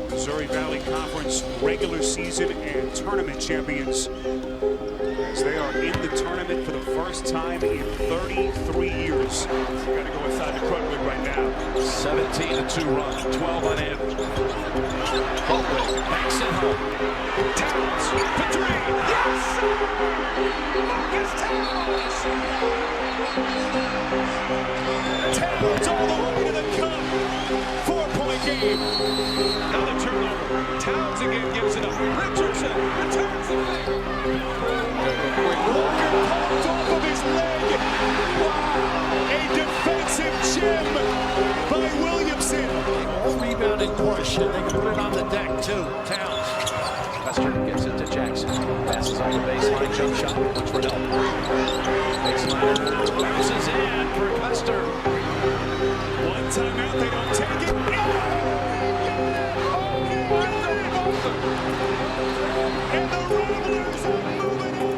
Missouri Valley Conference regular season and tournament champions, as they are in the tournament for the first time in 33 years. Got to go inside the Crutwood right now. 17-2 run, 12 on in. Crutwood banks it home. Towns for three. Yes! Marcus Towns! Towns all the way to the cup. 4-point game. Another turnover. Towns again gives it up. Richardson returns the favor. Walker popped off of his leg. Wow! A defensive gem by Williamson. Rebounding push, and they can put it on the deck too. Towns. Custer gives it to Jackson. Passes on the baseline, jump shot. Looks for help. Baseline bounces in for Custer. One timeout, they don't take it. And the Ramblers are moving on.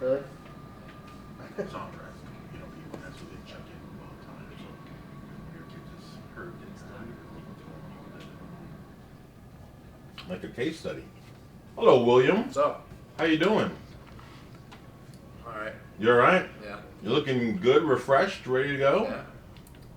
Really? It's all right. You know, people, that's what they check in all the time. So your kid just heard it's done. Like a case study. Hello, William. What's up? How you doing? All right. You all right? Yeah. You looking good, refreshed, ready to go? Yeah.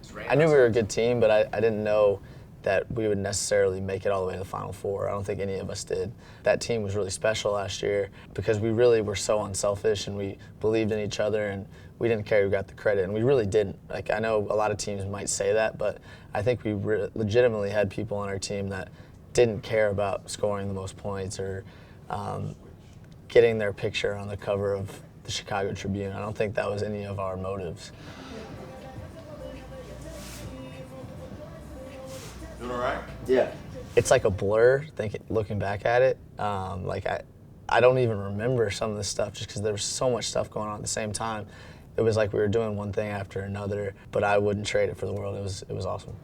It's raining. I knew we were a good team, but I didn't know that we would necessarily make it all the way to the Final Four. I don't think any of us did. That team was really special last year because we really were so unselfish and we believed in each other and we didn't care who got the credit, and we really didn't. Like, I know a lot of teams might say that, but I think we legitimately had people on our team that didn't care about scoring the most points or getting their picture on the cover of the Chicago Tribune. I don't think that was any of our motives. Doing all right? Yeah. It's like a blur looking back at it. I don't even remember some of this stuff just because there was so much stuff going on at the same time. It was like we were doing one thing after another, but I wouldn't trade it for the world. It was awesome.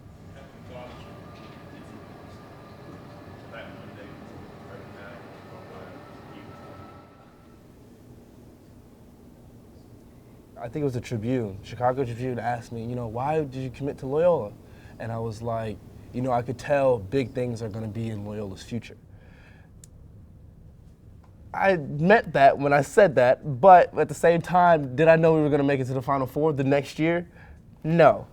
I think it was the Tribune. Chicago Tribune asked me, why did you commit to Loyola? And I was like, I could tell big things are going to be in Loyola's future. I meant that when I said that, but at the same time, did I know we were going to make it to the Final Four the next year? No.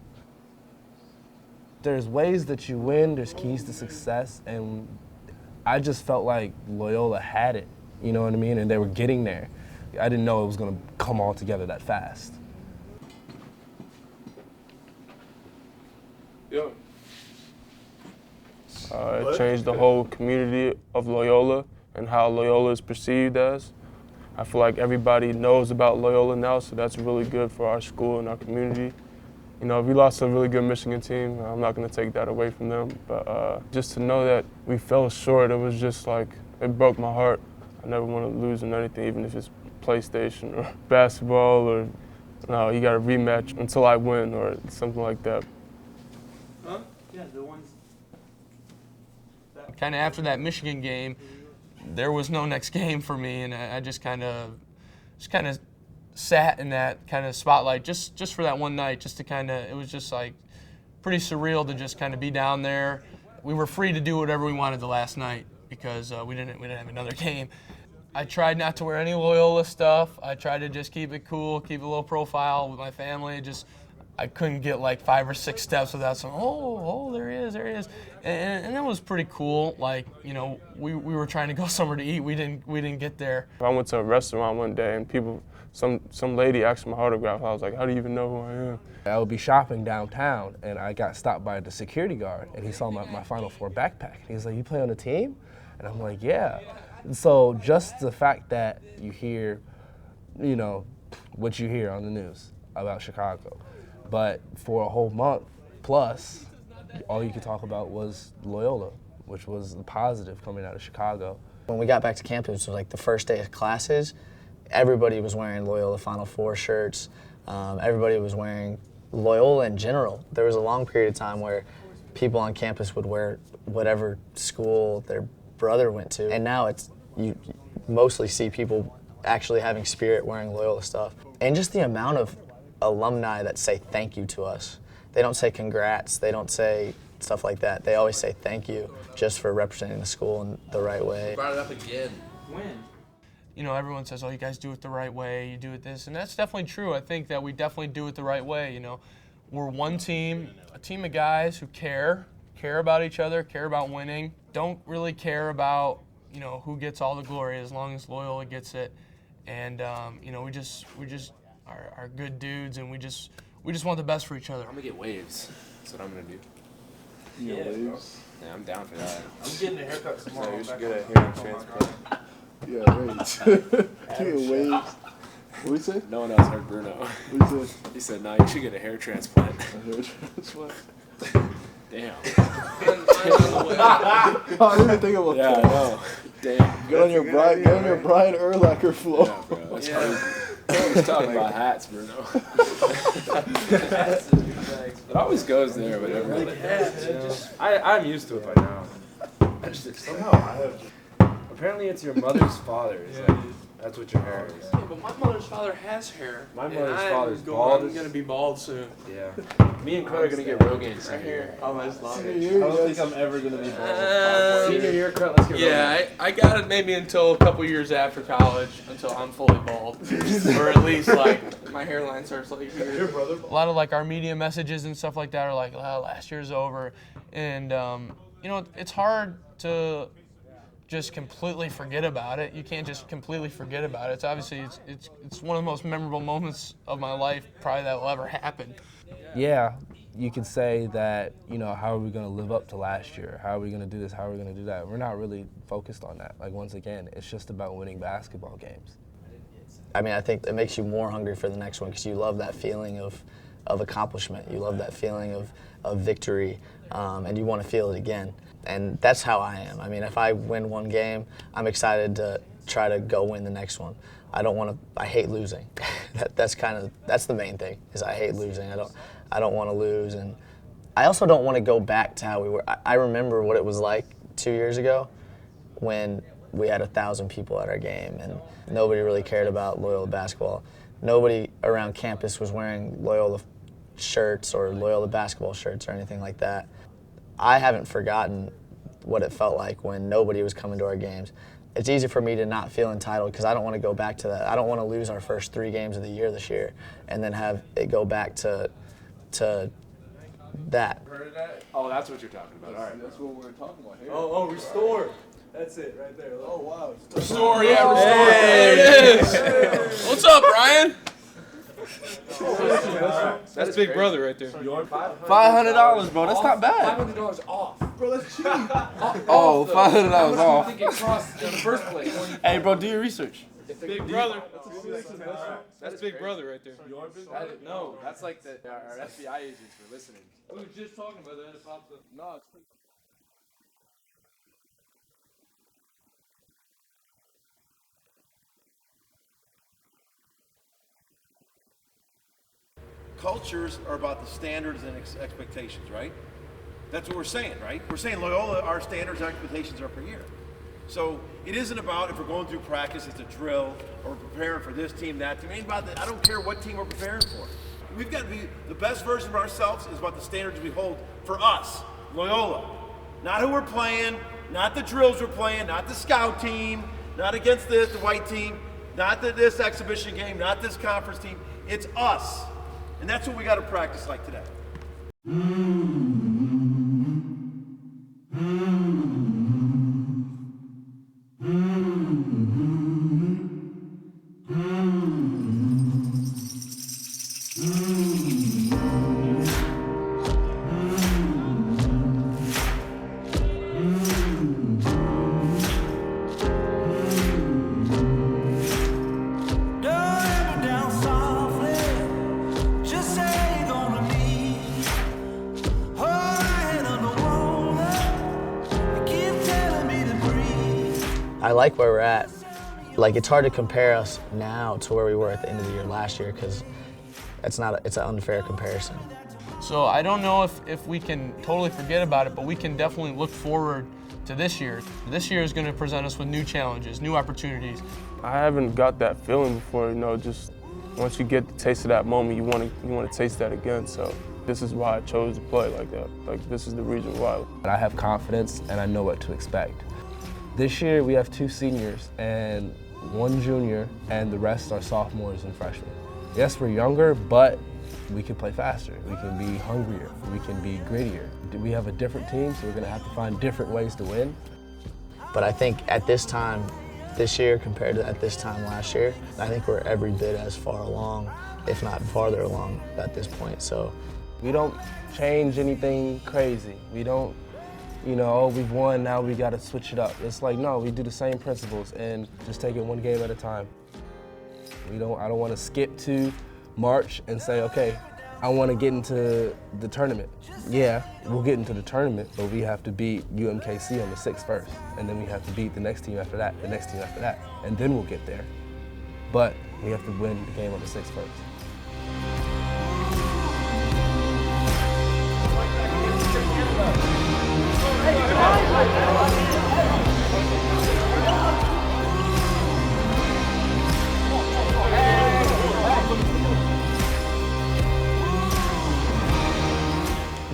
There's ways that you win, there's keys to success, and I just felt like Loyola had it, you know what I mean? And they were getting there. I didn't know it was going to come all together that fast. Yeah. It changed the whole community of Loyola and how Loyola is perceived as. I feel like everybody knows about Loyola now, so that's really good for our school and our community. We lost a really good Michigan team. I'm not going to take that away from them, but just to know that we fell short, it was just like, it broke my heart. I never want to lose in anything, even if it's PlayStation or basketball or, no, you got a rematch until I win or something like that. Huh? Yeah, the ones. Kind of after that Michigan game, there was no next game for me, and I just kind of sat in that kind of spotlight just for that one night, just to it was just like pretty surreal to just kind of be down there. We were free to do whatever we wanted the last night because we didn't have another game. I tried not to wear any Loyola stuff. I tried to just keep it cool, keep a low profile with my family. I couldn't get like 5 or 6 steps without saying, oh, there he is. And that was pretty cool. Like, we were trying to go somewhere to eat. We didn't get there. I went to a restaurant one day and some lady asked for my autograph. I was like, how do you even know who I am? I would be shopping downtown, and I got stopped by the security guard, and he saw my Final Four backpack. He was like, you play on the team? And I'm like, yeah. So just the fact that you hear, what you hear on the news about Chicago. But for a whole month plus, all you could talk about was Loyola, which was the positive coming out of Chicago. When we got back to campus, it was like the first day of classes. Everybody was wearing Loyola Final Four shirts. Everybody was wearing Loyola in general. There was a long period of time where people on campus would wear whatever school their brother went to, and now mostly see people actually having spirit wearing Loyola stuff. And just the amount of alumni that say thank you to us. They don't say congrats, they don't say stuff like that. They always say thank you just for representing the school in the right way. Brought it up again. When? You know, everyone says, oh, you guys do it the right way, you do it this, and that's definitely true. I think that we definitely do it the right way, you know. We're one team, a team of guys who care about each other, care about winning, don't really care about, you know, who gets all the glory as long as Loyola gets it. And, you know, we just are good dudes, and we just want the best for each other. I'm gonna get waves. That's what I'm gonna do. Yeah, waves. Yeah, I'm down for that. I'm getting a haircut tomorrow. You should get a hearing transplant. Yeah, waves. Get waves. What you say? No one else heard Bruno. What you say? He said, "No, you should get a hair transplant." A hair transplant. Damn. Oh, I didn't think about Yeah, I that. know. Damn. Get on your Brian Urlacher flow. Yeah, bro. That's crazy. He's talking about hats, Bruno. It always goes there, but never really. I'm used to it by now. Somehow I have. Apparently, it's your mother's father. That's what your hair is. Yeah, but my mother's father has hair. My mother's father's bald. I'm gonna be bald soon. Yeah. Me and Claire are gonna get Rogan right here. Oh, that's long. I don't think I'm ever gonna be Senior year cut. Let's get Rogan. Yeah, I got it maybe until a couple years after college, until I'm fully bald, or at least like my hairline starts like here. A lot of like our media messages and stuff like that are like, oh, last year's over, and you know, it's hard to just completely forget about it. You can't just completely forget about it. It's obviously it's one of the most memorable moments of my life probably that will ever happen. Yeah, you could say that, you know, how are we going to live up to last year? How are we going to do this? How are we going to do that? We're not really focused on that. Like, once again, it's just about winning basketball games. I mean, I think it makes you more hungry for the next one because you love that feeling of accomplishment. You love that feeling of victory, and you want to feel it again. And that's how I am. I mean, if I win one game, I'm excited to try to go win the next one. I hate losing. That's the main thing, is I hate losing. I don't want to lose, and I also don't want to go back to how we were. I remember what it was like 2 years ago when we had 1,000 people at our game and nobody really cared about Loyola basketball. Nobody around campus was wearing Loyola shirts or Loyola basketball shirts or anything like that. I haven't forgotten what it felt like when nobody was coming to our games. It's easy for me to not feel entitled because I don't want to go back to that. I don't want to lose our first 3 games of the year this year and then have it go back to that. Heard of that? Oh, that's what you're talking about. All right. That's what we're talking about here. Oh, restore. That's it right there. Oh, wow. Restore, yeah, restore. There it is. What's up, Brian? That's Big Brother right there. $500, bro. That's not bad. $500 off. Bro, that's cheap. Oh, $500 off. I think it cost in the first place. Hey, bro, do your research. Big Brother. That's Big Brother right there. No, that's like our FBI agents were listening. We were just talking about that. It popped up. No, it's Cultures are about the standards and expectations, right? That's what we're saying, right? We're saying Loyola, our standards and expectations are per year. So it isn't about if we're going through practice, it's a drill, or we're preparing for this team, that team. It ain't about that. I don't care what team we're preparing for. We've got to be the best version of ourselves is about the standards we hold for us, Loyola. Not who we're playing, not the drills we're playing, not the scout team, not against the white team, not this exhibition game, not this conference team. It's us. And that's what we got to practice like today. I like where we're at. Like, it's hard to compare us now to where we were at the end of the year last year because it's an unfair comparison. So I don't know if we can totally forget about it, but we can definitely look forward to this year. This year is going to present us with new challenges, new opportunities. I haven't got that feeling before, you know, just once you get the taste of that moment, you want to taste that again. So this is why I chose to play like that. Like, this is the reason why. I have confidence and I know what to expect. This year we have 2 seniors and 1 junior, and the rest are sophomores and freshmen. Yes, we're younger, but we can play faster. We can be hungrier. We can be grittier. We have a different team, so we're going to have to find different ways to win. But I think at this time, this year compared to at this time last year, I think we're every bit as far along, if not farther along at this point. So we don't change anything crazy. We don't, you know, oh, we've won, now we got to switch it up. It's like, no, we do the same principles and just take it one game at a time. I don't want to skip to March and say, okay, I want to get into the tournament. Yeah, we'll get into the tournament, but we have to beat UMKC on the 6th first, and then we have to beat the next team after that, the next team after that, and then we'll get there. But we have to win the game on the 6th first.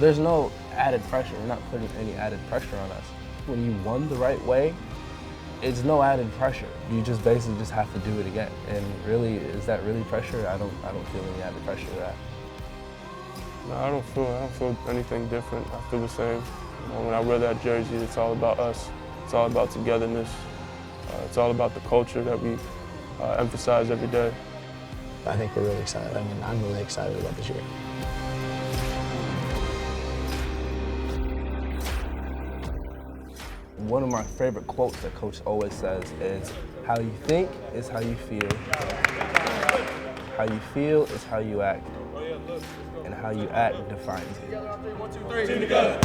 There's no added pressure. We're not putting any added pressure on us. When you won the right way, it's no added pressure. You just basically just have to do it again. And really, is that really pressure? I don't feel any added pressure to that. No, I don't feel anything different. I feel the same. You know, when I wear that jersey, it's all about us. It's all about togetherness. It's all about the culture that we emphasize every day. I think we're really excited. I mean, I'm really excited about this year. One of my favorite quotes that Coach always says is, how you think is how you feel. How you feel is how you act. And how you act defines you. 1, 2, 3. Team together.